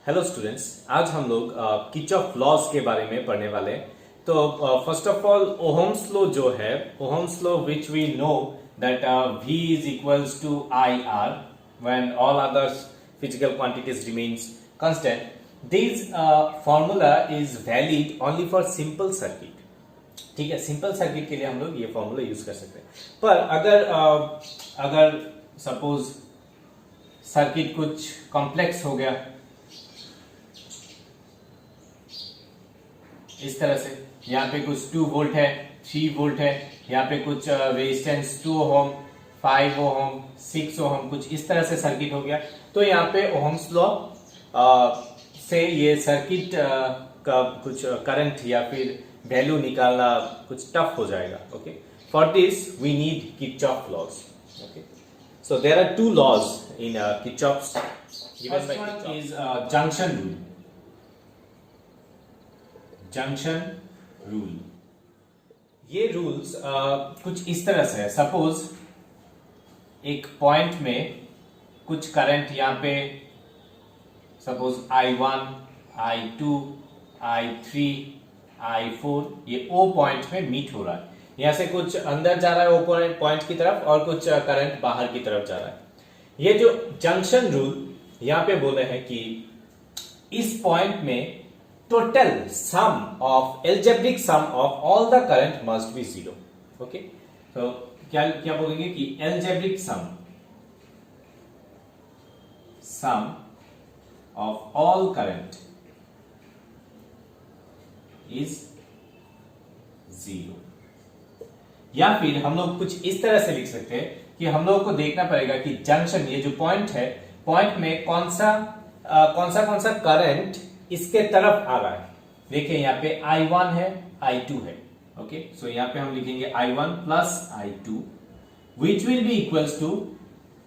Hello students, आज हम लोग किरचॉफ लॉज के बारे में पढ़ने वाले हैं। तो first of all Ohm's law जो है, Ohm's law which we know that V is equals to IR when all other physical quantities remains constant. This formula is valid only for simple circuit. ठीक है, simple circuit के लिए हम लोग ये formula use कर सकते हैं। पर अगर सपोज सर्किट कुछ कॉम्प्लेक्स हो गया इस तरह से, यहाँ पे कुछ 2 वोल्ट है, 3 वोल्ट है, यहाँ पे कुछ रेजिस्टेंस 2 ओम, 5 ओम, 6 ओम, कुछ इस तरह से सर्किट हो गया, तो यहाँ पे ओहम्स लॉ से ये सर्किट का कुछ करंट या फिर वैल्यू निकालना कुछ टफ हो जाएगा। Okay, for this we need Kirchhoff laws. Okay, so there are two laws in Kirchhoff's. First one is junction rule. Junction rule, ये रूल्स कुछ इस तरह से है। सपोज एक पॉइंट में कुछ करंट यहाँ पे suppose I1, I2, I3, I4 ये O पॉइंट में मीट हो रहा है। यहाँ से कुछ अंदर जा रहा है O पॉइंट की तरफ और कुछ करंट बाहर की तरफ जा रहा है। ये जो जंक्शन रूल यहाँ पे बोले हैं कि इस पॉइंट में total sum of algebraic sum of all the current must be 0. Okay, so क्या बोलेंगे कि algebraic sum of all current is 0। या फिर हम लोग कुछ इस तरह से लिख सकते हैं कि हम लोग को देखना पड़ेगा कि जंक्शन, ये जो पॉइंट है, पॉइंट में कौन सा करंट इसके तरफ आ रहा है। देखिए यहाँ पे I1 है, I2 है। ओके, सो यहाँ पे हम लिखेंगे I1 plus I2 which will be equals to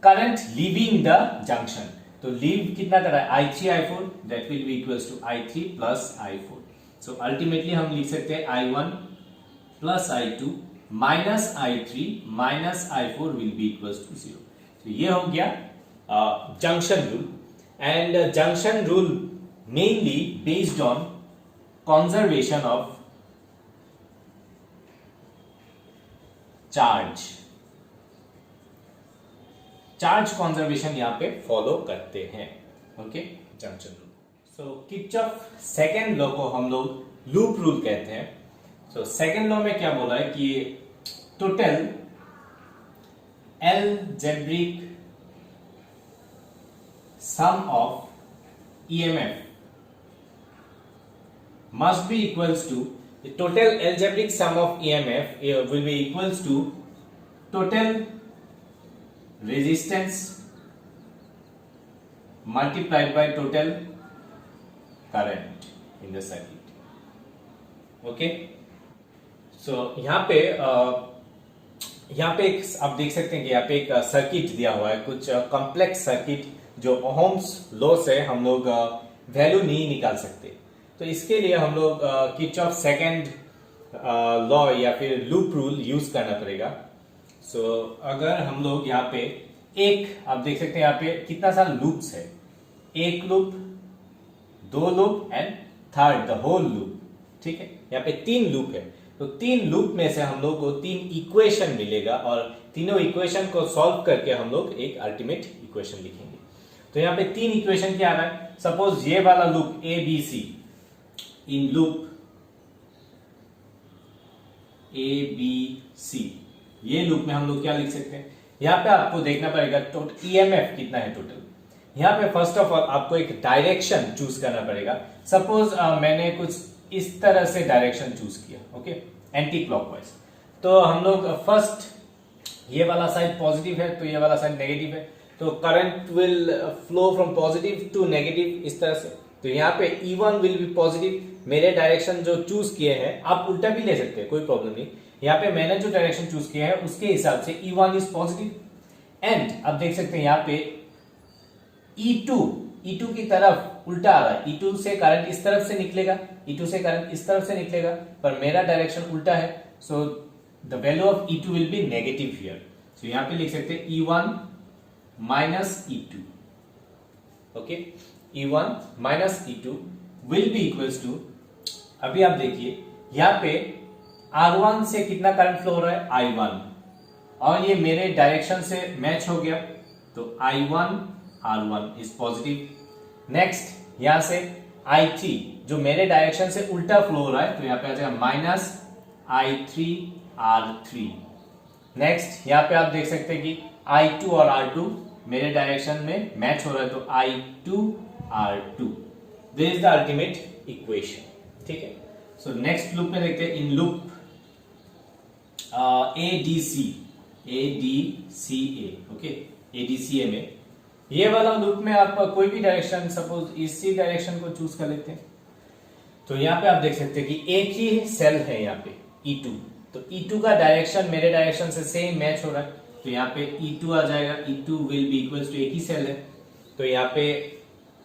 current leaving the junction. तो लीव कितना कर रहा है I3 I4, that will be equals to I3 plus I4। So ultimately हम लिख सकते हैं I1 plus I2 minus I3 minus I4 will be equals to 0। तो ये हो गया junction rule. And junction rule mainly based on conservation of charge conservation यहां पे फॉलो करते हैं। Okay, junction rule. So Kirchhoff second law को हम लोग लूप रूल कहते हैं। सो सेकेंड लॉ में क्या बोला है कि total algebraic sum of EMF must be equals to the total algebraic sum of EMF will be equals to total resistance multiplied by total current in the circuit. Okay, so यहाँ पे एक आप देख सकते हैं कि यहाँ पे एक सर्किट दिया हुआ है, कुछ कॉम्प्लेक्स सर्किट जो ओहम्स लॉ से हम लोग वैल्यू नहीं निकाल सकते। तो इसके लिए हम लोग किरचॉफ सेकेंड लॉ या फिर लूप रूल यूज करना पड़ेगा। सो अगर हम लोग यहाँ पे आप देख सकते हैं यहाँ पे कितना सारा लूप्स है, एक loop, 2 loop and third the whole loop. ठीक है, यहाँ पे 3 लूप है। तो 3 लूप में से हम लोग को 3 इक्वेशन मिलेगा और तीनों इक्वेशन को सॉल्व करके हम लोग एक अल्टीमेट इक्वेशन लिखेंगे। तो यहाँ पे 3 इक्वेशन क्या आ रहा है। सपोज ये वाला loop ABC, in loop ABC, ये लूप में हम लोग क्या लिख सकते हैं, यहाँ पे आपको देखना पड़ेगा टोटल EMF कितना है टोटल। यहाँ पे फर्स्ट ऑफ ऑल आपको एक डायरेक्शन चूज करना पड़ेगा। सपोज मैंने कुछ इस तरह से डायरेक्शन चूज किया, ओके, एंटी क्लॉकवाइज। तो हम लोग फर्स्ट ये वाला साइड पॉजिटिव है तो ये वाला साइड नेगेटिव है, तो current will flow from positive to negative इस तरह से। तो यहाँ पे E1 विल बी पॉजिटिव। मेरे डायरेक्शन जो चूज किए हैं, आप उल्टा भी ले सकते हैं, कोई प्रॉब्लम नहीं। यहाँ पे मैंने जो डायरेक्शन चूज किया है उसके हिसाब से E1 इज पॉजिटिव। एंड आप देख सकते हैं यहाँ पे E2 की तरफ उल्टा आ रहा है। E2 से करंट इस तरफ से निकलेगा, E2 से करंट इस तरफ से निकलेगा, पर मेरा डायरेक्शन उल्टा है। So the value of E2 will be negative here. So यहाँ पे लिख सकते हैं E1 minus E2। Okay, E1 minus E2 will be equals to, अभी आप देखिए यहाँ पे R1 से कितना करंट फ्लो हो रहा है, I1, और ये मेरे डायरेक्शन से मैच हो गया, तो I1 R1 is positive. Next यहां से I3 जो मेरे डायरेक्शन से उल्टा फ्लो हो रहा है, तो यहां पे आ जाएगा माइनस I3 R3। नेक्स्ट यहां पे आप देख सकते हैं कि I2 और R2 मेरे डायरेक्शन में मैच हो रहा है, तो I2 R2, this is the ultimate equation. ठीक है, सो नेक्स्ट लूप में देखते हैं, in loop ADCA, okay, ADCA में ये वाला लूप में आप कोई भी डायरेक्शन, सपोज इसी डायरेक्शन को चूज कर लेते हैं, तो यहाँ पे आप देख सकते हैं कि एक ही सेल है यहाँ पे E2, तो E2 का डायरेक्शन मेरे डायरेक्शन से सेम मैच हो रहा है, तो यहाँ पे E2 आ जाएगा, E2 will be equals to, एक ही सेल है, तो यहाँ पे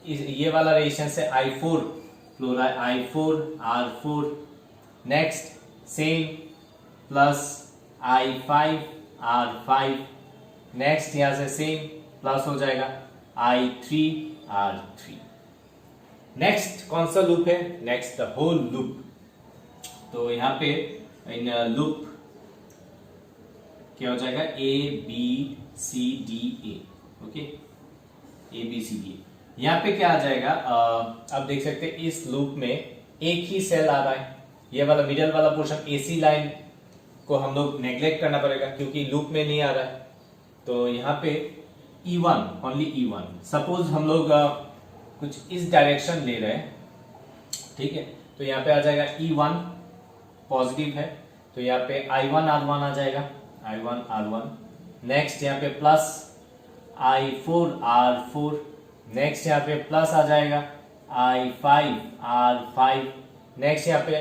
ये वाला रेजिस्टेंस है I4 फ्लो रहा है, I4 R4, next same plus I5 R5, next यहां से सेम प्लस हो जाएगा I3 R3। नेक्स्ट कौन सा लूप है, नेक्स्ट द होल लूप, तो यहां पे इन लूप क्या हो जाएगा, ABCDA, ओके, ABCDA। यहां पे क्या आ जाएगा, आप देख सकते हैं इस लूप में एक ही सेल आ रहा है, ये वाला मिडिल वाला पोर्शन AC लाइन को हम लोग नेग्लेक्ट करना पड़ेगा क्योंकि लूप में नहीं आ रहा है, तो यहाँ पे E1, ओनली E1, सपोज हम लोग कुछ इस डायरेक्शन ले रहे हैं, ठीक है, तो यहाँ पे आ जाएगा E1 पॉजिटिव है, तो यहाँ पे I1 R1 आ जाएगा, I1 R1, नेक्स्ट यहाँ पे प्लस I4 R4, नेक्स्ट यहाँ पे प्लस आ जाएगा I5 R5, नेक्स्ट यहाँ पे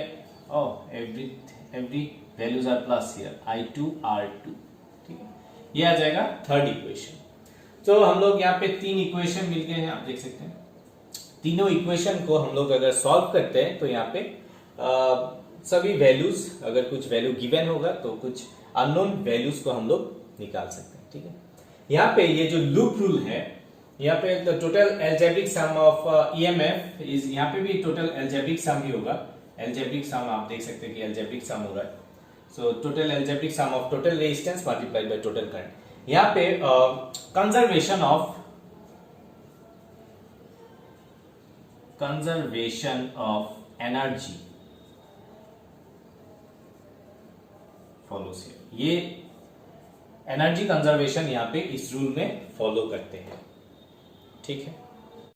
every values are plus here, I2 R2, ठीक है, ये आ जाएगा थर्ड इक्वेशन। तो हम लोग यहाँ पे तीन इक्वेशन मिल गए हैं, आप देख सकते हैं, तीनों इक्वेशन को हम लोग अगर सॉल्व करते हैं तो यहाँ पे सभी वैल्यूज, अगर कुछ वैल्यू गिवन होगा तो कुछ अननोन वैल्यूज को हम लोग निकाल सकते हैं। ठीक है, यहाँ पे ये जो लूप रूल है, यहाँ पे the total algebraic sum of EMF is, यहाँ पे भी टोटल एल्जेब्रिक सम ही होगा, एल्जेब्रिक सम आप देख सकते हैं कि एल्जेब्रिक सम हो रहा है, so total algebraic sum of total resistance multiplied by total current. यहाँ पे conservation of energy follows here, ये एनर्जी कंजर्वेशन यहाँ पे इस रूल में फॉलो करते हैं। ठीक है,